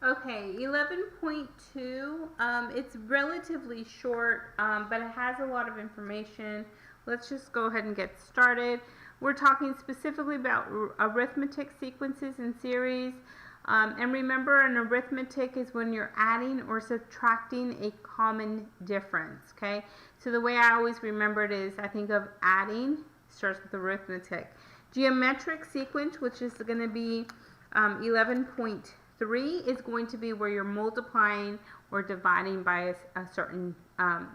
Okay, 11.2, it's relatively short, but it has a lot of information. Let's just go ahead and get started. We're talking specifically about arithmetic sequences and series. And remember, an arithmetic is when you're adding or subtracting a common difference, okay? So the way I always remember it is I think of adding, starts with arithmetic. Geometric sequence, which is going to be 11.3, is going to be where you're multiplying or dividing by a certain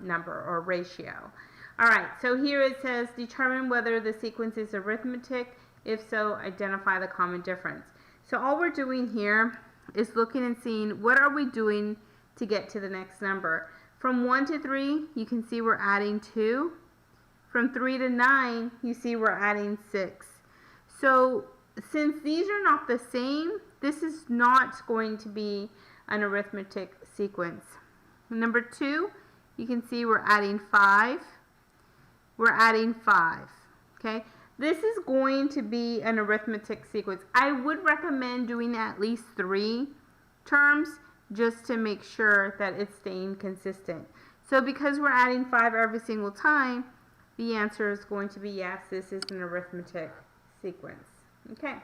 number or ratio. All right, so here it says determine whether the sequence is arithmetic. If so, identify the common difference. So all we're doing here is looking and seeing what are we doing to get to the next number. From 1 to 3, you can see we're adding 2. From 3 to 9, you see we're adding 6. So since these are not the same, this is not going to be an arithmetic sequence. Number 2, you can see we're adding 5. We're adding 5. Okay, this is going to be an arithmetic sequence. I would recommend doing at least 3 terms just to make sure that it's staying consistent. So because we're adding 5 every single time, the answer is going to be yes, this is an arithmetic sequence. Okay.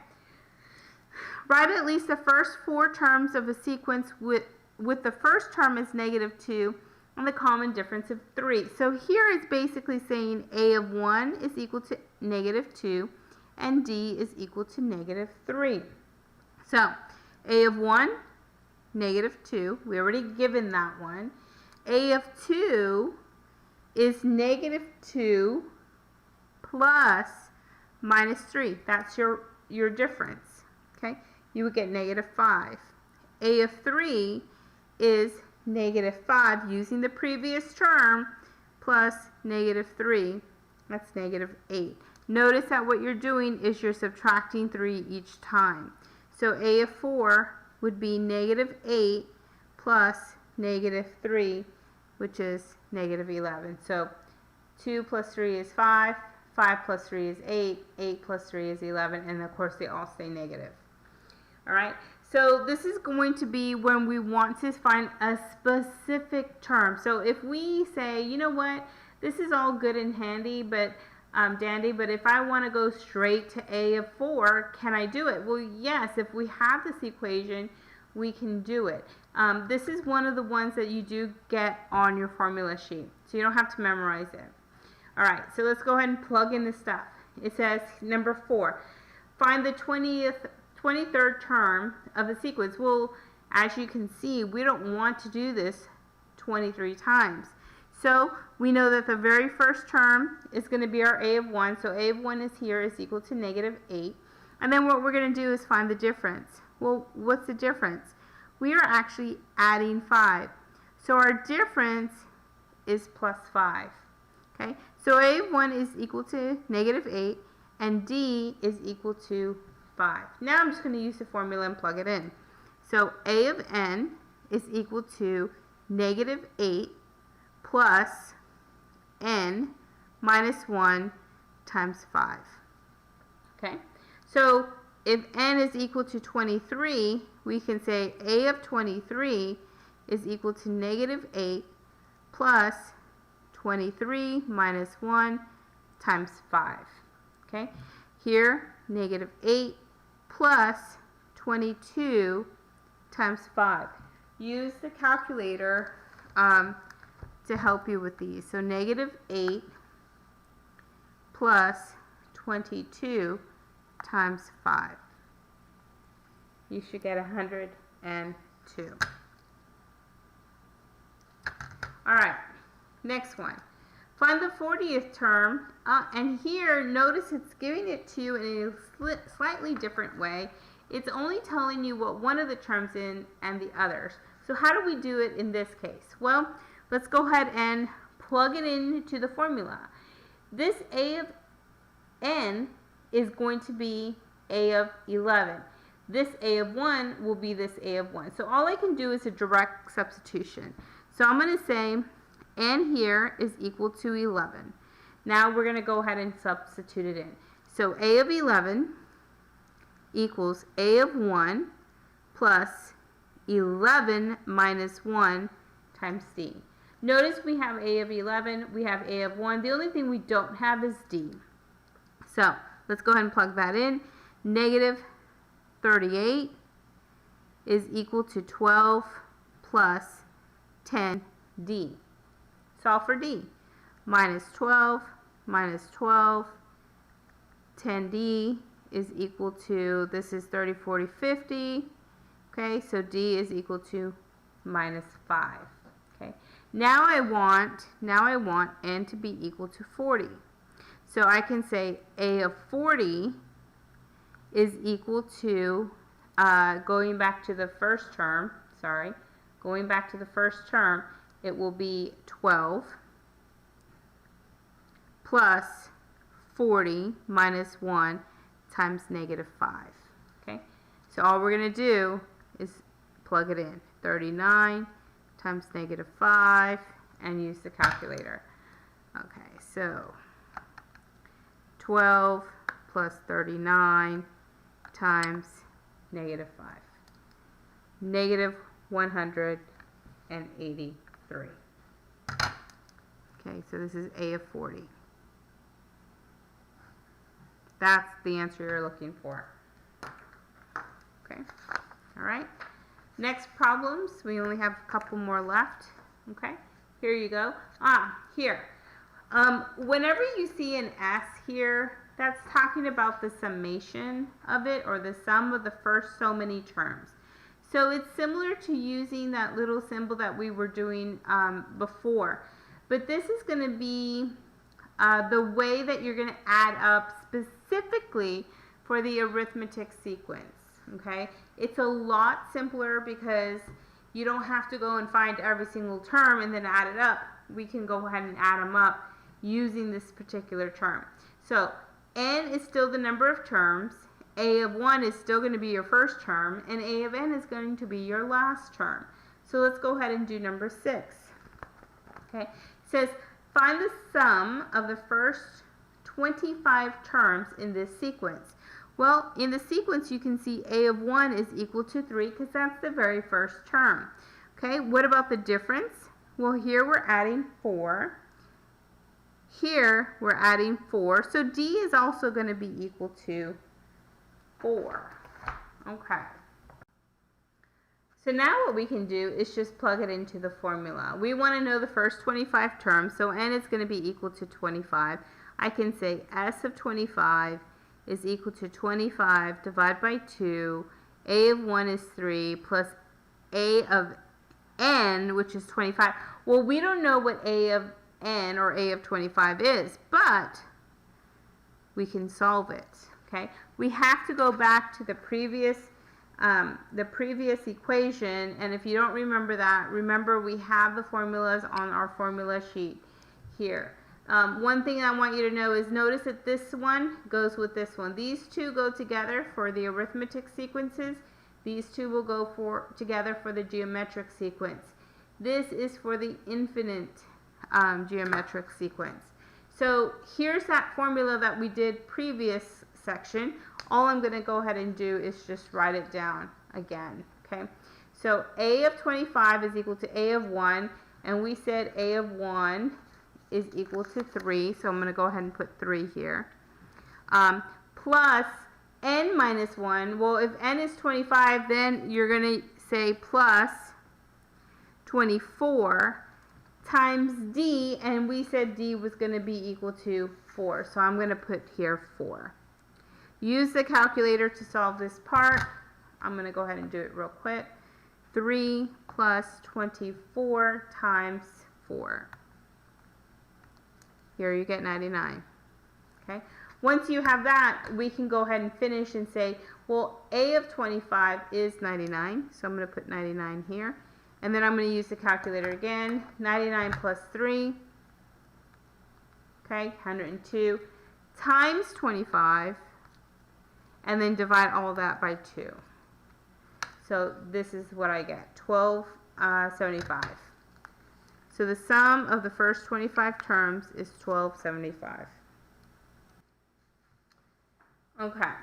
Write at least the first 4 terms of a sequence with the first term as -2 and the common difference of 3. So here it's basically saying a of 1 is equal to -2 and d is equal to -3. So a of 1, -2. We already given that one. A of 2 is -2 plus -3. That's your difference. Okay, you would get -5. A of 3 is -5 using the previous term plus -3. That's -8. Notice that what you're doing is you're subtracting 3 each time. So A of 4 would be -8 plus -3, which is -11. So 2 plus 3 is 5. 5 plus 3 is 8. 8 plus 3 is 11. And of course, they all stay negative. All right. So this is going to be when we want to find a specific term. So if we say, you know what, this is all good and handy, but dandy, but if I want to go straight to A of 4, can I do it? Well, yes, if we have this equation, we can do it. This is one of the ones that you do get on your formula sheet, so you don't have to memorize it. All right, so let's go ahead and plug in the stuff. It says number 4, find the 23rd term of a sequence. Well, as you can see, we don't want to do this 23 times. So we know that the very first term is going to be our A of 1. So A of 1 is here is equal to -8. And then what we're going to do is find the difference. Well, what's the difference? We are actually adding 5. So our difference is plus 5. Okay, so A of 1 is equal to -8 and D is equal to 5. Now I'm just going to use the formula and plug it in. So A of n is equal to -8 plus n minus 1 times 5. Okay, so if n is equal to 23, we can say A of 23 is equal to -8 plus 23 minus 1 times 5. Okay, here -8 plus 22 times 5. Use the calculator to help you with these. So -8 plus 22 times 5. You should get 102. All right, next one. Find the 40th term, and here notice it's giving it to you in a slightly different way. It's only telling you what one of the terms in and the others. So how do we do it in this case? Well, let's go ahead and plug it into the formula. This A of n is going to be A of 11. This A of 1 will be this A of 1. So all I can do is a direct substitution. So I'm going to say n here is equal to 11. Now we're going to go ahead and substitute it in. So A of 11 equals A of 1 plus 11 minus 1 times D. Notice we have A of 11, we have A of 1. The only thing we don't have is D. So let's go ahead and plug that in. Negative 38 is equal to 12 plus 10D. Solve for D. Minus 12 minus 12. 10D is equal to, this is 30, 40, 50. Okay, so D is equal to minus 5. Okay, now I want N to be equal to 40. So I can say A of 40 is equal to, going back to the first term, it will be 12 plus 40 minus 1 times negative 5. Okay, so all we're going to do is plug it in. 39 times negative 5 and use the calculator. Okay, so 12 plus 39 times negative 5. Negative 183. Okay, so this is A of 40. That's the answer you're looking for. Okay, all right. Next problems, we only have a couple more left. Okay, here you go. Here. Whenever you see an S here, that's talking about the summation of it, or the sum of the first so many terms. So it's similar to using that little symbol that we were doing before. But this is going to be the way that you're going to add up specifically for the arithmetic sequence. Okay, it's a lot simpler because you don't have to go and find every single term and then add it up. We can go ahead and add them up using this particular term. So N is still the number of terms, A of 1 is still going to be your first term, and A of N is going to be your last term. So let's go ahead and do number 6. Okay, it says find the sum of the first 25 terms in this sequence. Well, in the sequence you can see A of 1 is equal to 3 because that's the very first term. Okay, what about the difference? Well, here we're adding 4. Here we're adding 4. So D is also going to be equal to 4. Okay. So now what we can do is just plug it into the formula. We want to know the first 25 terms, so N is going to be equal to 25. I can say S of 25 is equal to 25 divided by 2. A of 1 is 3 plus A of N, which is 25. Well, we don't know what A of N or A of 25 is, but we can solve it. Okay, we have to go back to the previous equation, and if you don't remember that, remember we have the formulas on our formula sheet here. One thing I want you to know is notice that this one goes with this one. These two go together for the arithmetic sequences. These two will go together for the geometric sequence. This is for the infinite geometric sequence. So here's that formula that we did previous section. All I'm going to go ahead and do is just write it down again. Okay, so A of 25 is equal to A of 1, and we said A of 1 is equal to 3, so I'm going to go ahead and put 3 here. Plus N minus 1. Well, if N is 25, then you're going to say plus 24 times D, and we said D was going to be equal to 4, so I'm going to put here 4. Use the calculator to solve this part. I'm going to go ahead and do it real quick. 3 plus 24 times 4. Here you get 99. Okay. Once you have that, we can go ahead and finish and say, well, A of 25 is 99. So I'm going to put 99 here. And then I'm going to use the calculator again. 99 plus 3. Okay, 102 times 25. And then divide all that by 2. So this is what I get, 1275. So the sum of the first 25 terms is 1275. Okay.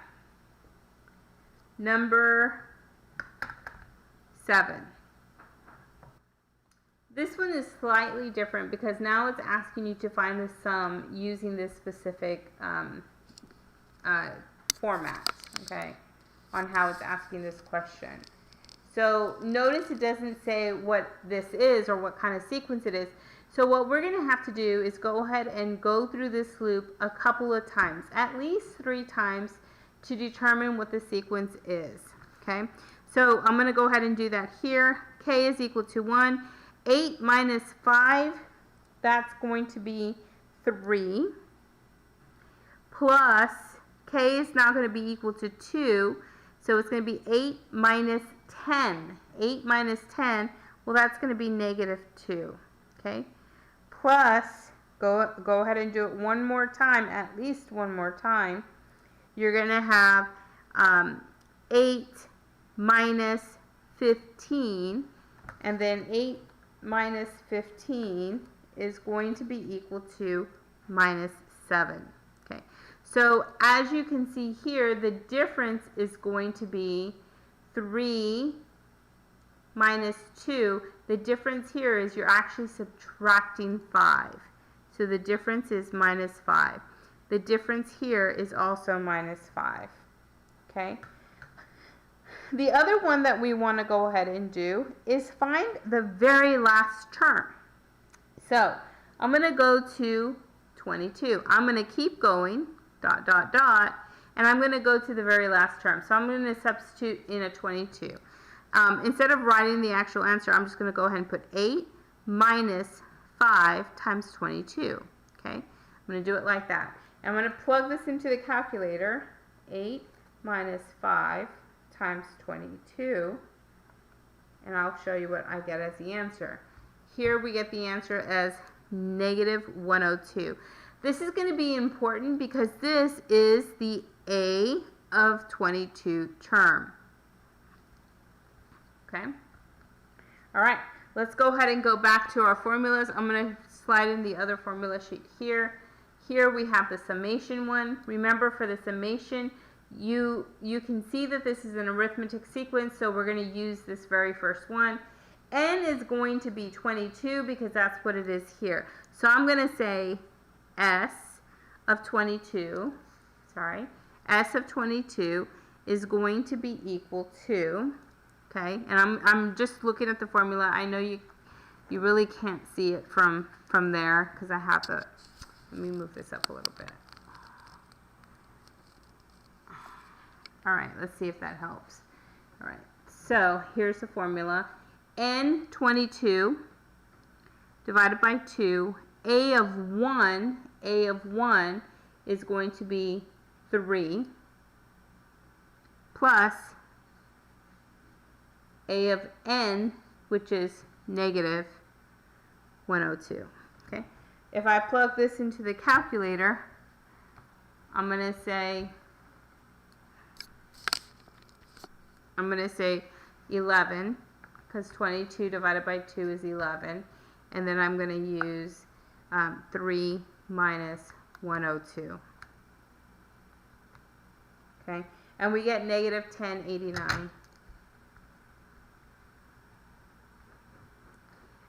Number 7. This one is slightly different because now it's asking you to find the sum using this specific format, okay, on how it's asking this question. So notice it doesn't say what this is or what kind of sequence it is. So what we're going to have to do is go ahead and go through this loop a couple of times, at least 3 times, to determine what the sequence is, okay? So I'm going to go ahead and do that here. K is equal to 1. 8 minus 5, that's going to be 3, plus K is now going to be equal to 2, so it's going to be 8 minus 10. 8 minus 10, well, that's going to be negative 2, okay? Plus, go ahead and do it one more time, at least one more time. You're going to have 8 minus 15, and then 8 minus 15 is going to be equal to minus 7. Okay, so as you can see here, the difference is going to be 3 minus 2. The difference here is you're actually subtracting 5. So the difference is minus 5. The difference here is also minus 5. Okay. The other one that we want to go ahead and do is find the very last term. So I'm going to go to 22. I'm going to keep going, dot, dot, dot, and I'm going to go to the very last term. So I'm going to substitute in a 22. Instead of writing the actual answer, I'm just going to go ahead and put 8 minus 5 times 22. Okay, I'm going to do it like that. I'm going to plug this into the calculator. 8 minus 5 times 22, and I'll show you what I get as the answer. Here we get the answer as negative 102. This is going to be important because this is the A of 22 term. Okay? All right, let's go ahead and go back to our formulas. I'm going to slide in the other formula sheet here. Here we have the summation one. Remember, for the summation, you can see that this is an arithmetic sequence, so we're going to use this very first one. N is going to be 22 because that's what it is here. So I'm going to say S of 22, S of 22 is going to be equal to, okay, and I'm just looking at the formula. I know you really can't see it from there because I have the, let me move this up a little bit. All right, let's see if that helps. All right, so here's the formula. N22 divided by 2, A of 1 is going to be 3, plus A of N, which is negative 102. Okay, if I plug this into the calculator, I'm going to say 11, because 22 divided by 2 is 11, and then I'm going to use 3 minus 102. Okay, and we get negative 1089.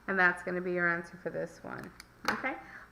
And that's going to be your answer for this one. Okay,